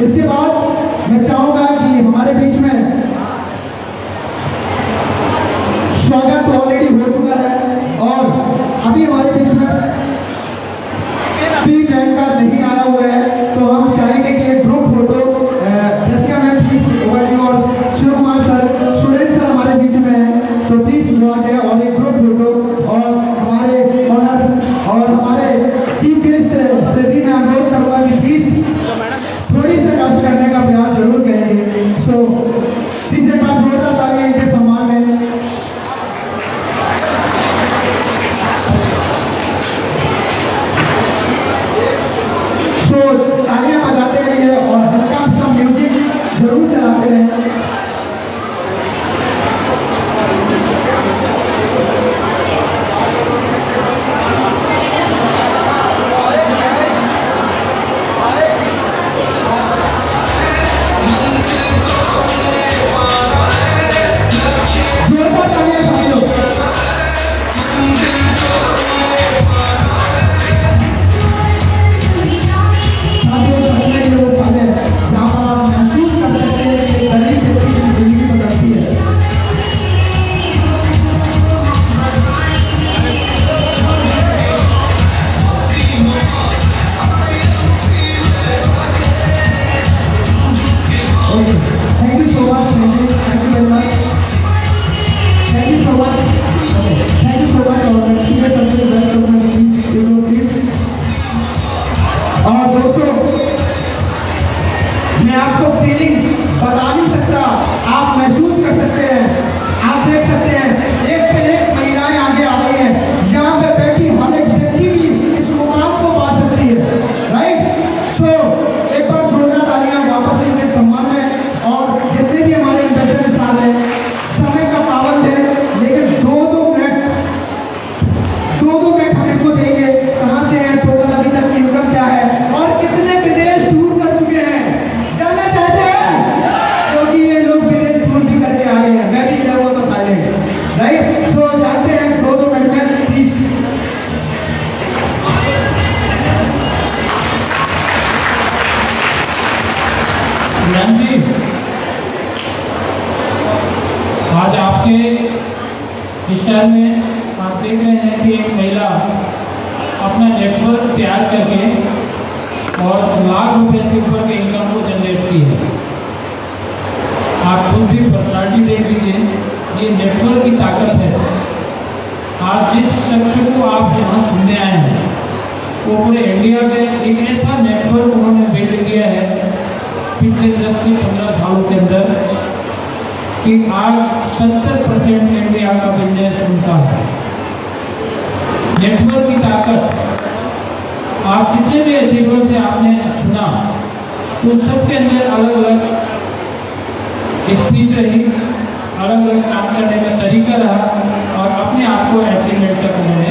इसके बाद मैं चाहूंगा कि हमारे बीच में स्वागत ऑलरेडी हो चुका है और अभी हमारे बीच में प्री बैंकर नहीं आया हुआ है, तो हम चाहेंगे कि एक ग्रुप फोटो जैसे मैं प्लीज और शिव कुमार सर, सुरेंद्र सर हमारे बीच में है, तो प्लीज हुआ है और एक ग्रुप फोटो और हमारे ऑनर और हमारे चीफ गेस्ट से मैं अनुरोध करूंगा कि प्लीज थोड़ी सी डांस करने का प्रयास जरूर करेंगे। सो प्लीज एक बार जोरदार तालियां इनके सम्मान में। सो तालियां बजाते रहिए और हल्का सा म्यूजिक जरूर चलाते रहें। आज आपके इस शहर में आप देख रहे हैं कि एक महिला अपना नेटवर्क तैयार करके और लाख रुपए से ऊपर के इनकम को जनरेट की है। आप खुद भी पर्सनालिटी देख लीजिए, ये नेटवर्क की ताकत है। आज जिस शख्स को आप यहाँ सुनने आए हैं वो पूरे इंडिया में एक ऐसा नेटवर्क उन्होंने बिल्ड किया है पिछले 10 से 15 सालों के अंदर कि आज 70% इंडिया का बिजनेस उनका है। नेटवर्क की ताकत, आप जितने भी अचीवर से आपने सुना उन सबके अंदर अलग अलग स्पीच रही, अलग अलग काम करने का तरीका रहा और अपने आप को अचीवमेंट तक उन्होंने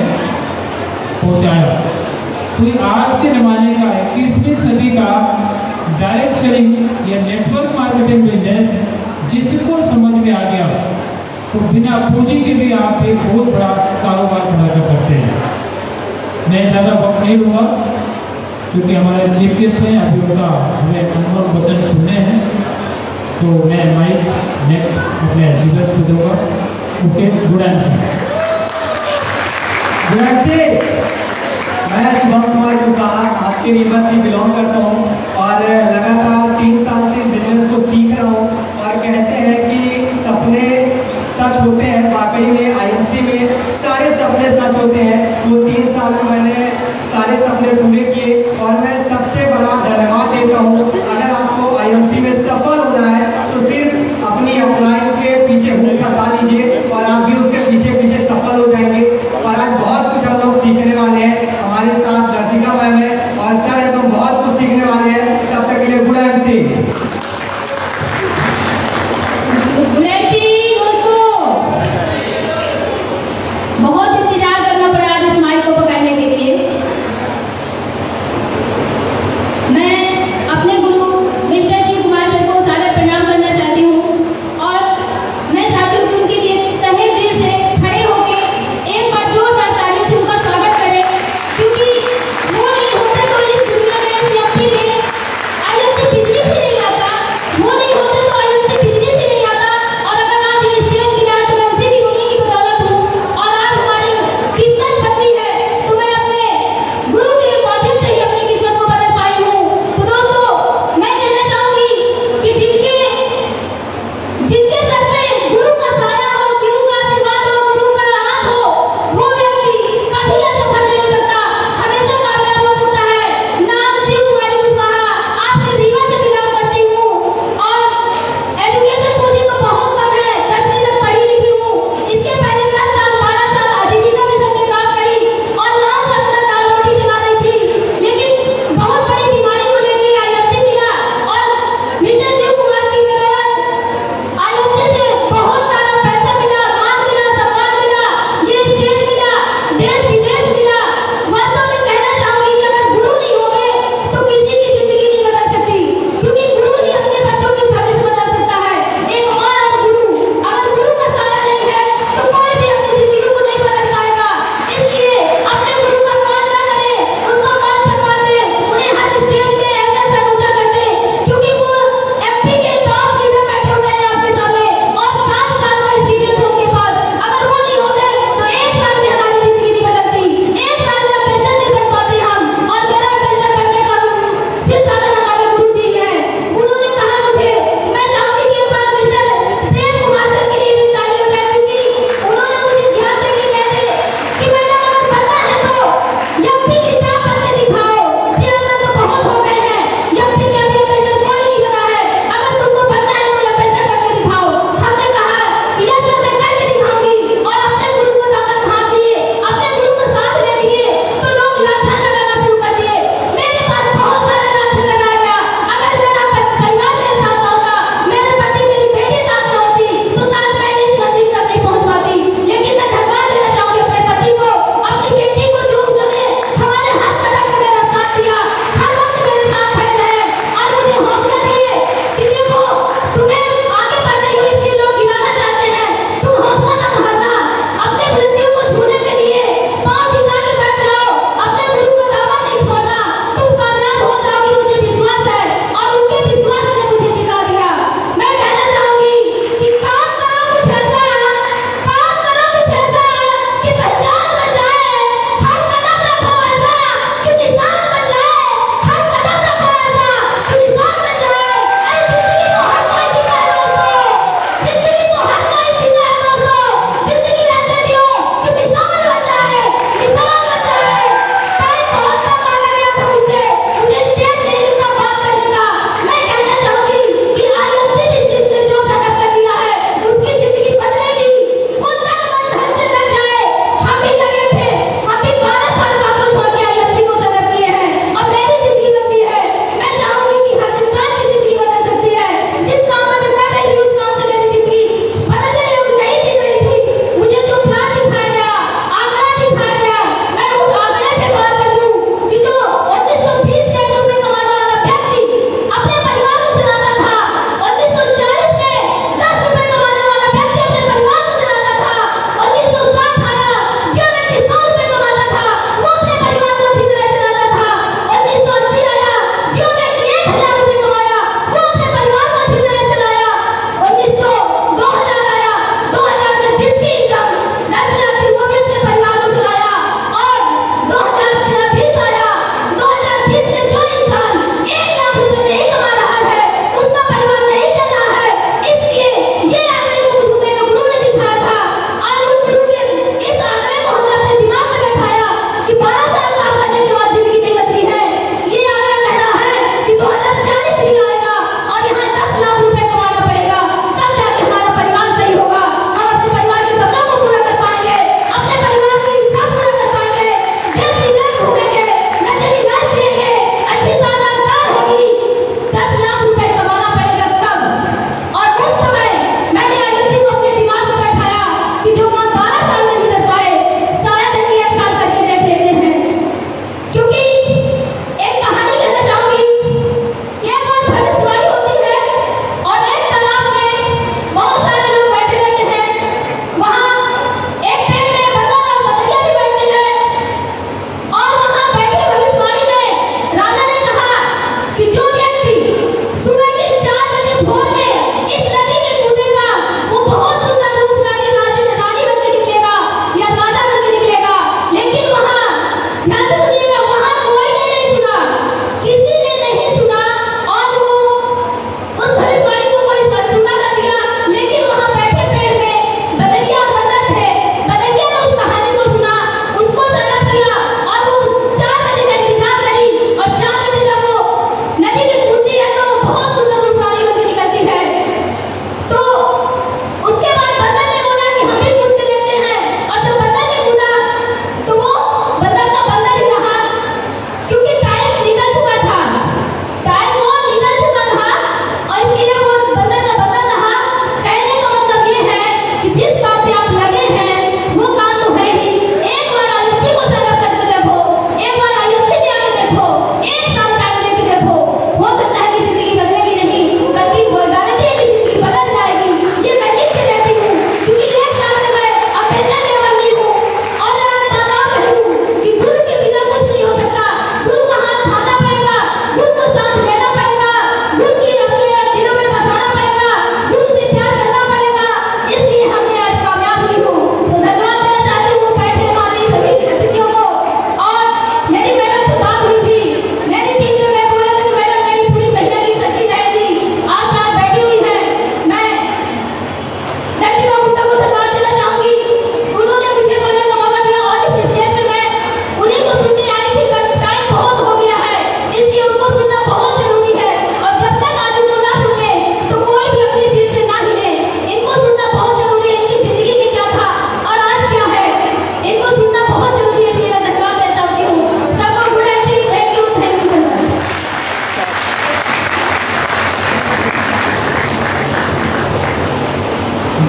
पहुंचाया। तो आज के ज़माने का 21वीं सदी का डायरेक्ट सेलिंग या नेटवर्क मार्केटिंग बिजनेस जिसको समझ में आ गया तो बिना पूंजी के भी आप एक बहुत बड़ा कारोबार खड़ा कर सकते हैं। मैं ज़्यादा वक्त नहीं लूँगा क्योंकि हमारे चीफ गेस्ट हैं, अभी उनका हमें अनुभव वचन सुनने हैं, तो मैं माइक नेक्स्ट अपने लीडर्स को दूंगा। Okay, good answer. मैं शुभम कुमार गुप्ता आपके रीवा से बिलोंग करता हूँ और लगातार 3 साल से बिजनेस को सीख रहा हूँ और कहते हैं कि सपने सच होते हैं। वाकई में आईएमसी में सारे सपने सच होते हैं। वो 3 साल में मैंने सारे सपने पूरे किए और मैं सबसे बड़ा धन्यवाद देता हूँ। अगर आपको आईएमसी में सफल होना है तो सिर्फ अपनी अपलाइन के पीछे हुक फंसा लीजिए और आप भी उसके पीछे पीछे सफल हो जाएंगे। और आज बहुत कुछ हम लोग सीखने वाले हैं। हमारे साथ दर्शिका मैम है और सर है तो बहुत कुछ सीखने वाले हैं।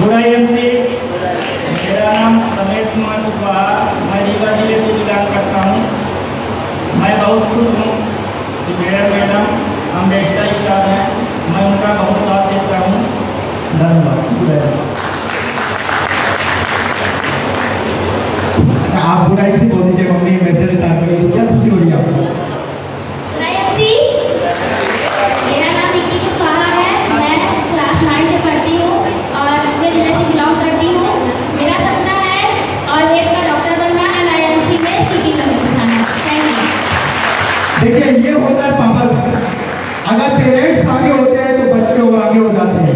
बुरा एमसी, मेरा नाम रमेश कुमार कुशवाहा, मैं रीवा जिले से बिलोंग करता हूँ। मैं बहुत खुश हूँ कि मेरा मैडम अम्बेडकर स्टाफ है, मैं उनका बहुत साथ देता हूँ। धन्यवाद। आप बुराई से बोल दीजिए मम्मी मेरे से ताकि तो क्या खुशी हो रही है आपको? मेरा नाम निक्की कुशवाहा है, मैं क्लास 9 में पढ़ती हूँ और मैं जिले से बिलोंग करती हूँ। मेरा सपना है और एक का डॉक्टर बनना, LINC में सिटी में बनना। Thank you. देखिए ये होता है पावर। अगर पेरेंट्स आगे होते हैं तो बच्चे और आगे हो जाते हैं।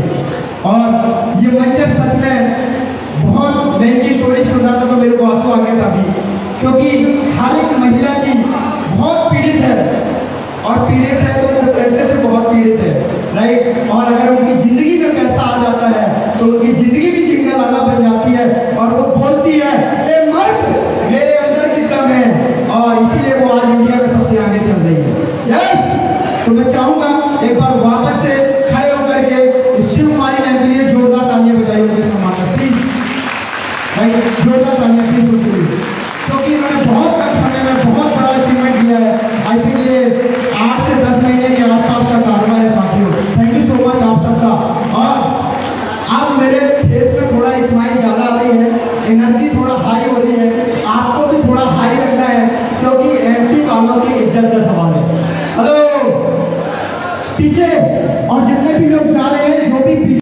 और ये मंजर सच में बहुत महंगी स्टोरी सुन रहा था तो मेरे को आंसू आ गया था अभी, क्योंकि हर एक महिला की बहुत पीड़ित है और पीड़ित है तो वो पैसे से बहुत पीड़ित है, राइट। और अगर उनकी जिंदगी में पैसा आ जाता है तो उनकी जिंदगी भी जिंगल आधा बन जाती है और वो बोलती है ए मर्द मेरे अंदर की दम है, और इसीलिए वो आज इंडिया में सबसे आगे चल रही है। यस, तो मैं चाहूंगा एक बार वापस से खड़े होकर के शिव कुमारी मैम के लिए जोरदार तालियां बजाइए उनके सम्मान में प्लीज, राइट। जोरदार तालियां प्लीज उनके लिए, क्योंकि उन्होंने बहुत कम समय में बहुत बड़ा अचीवमेंट किया है। आई थिंक ये 8 से 10 महीने के आसपास का कारोबार है साथियों। थैंक यू सो मच आप सबका। और अब मेरे फेस में थोड़ा स्माइल ज़्यादा आ रही है, एनर्जी थोड़ा हाई हो रही है, आपको भी थोड़ा हाई रखना है क्योंकि MP वालों की इज्जत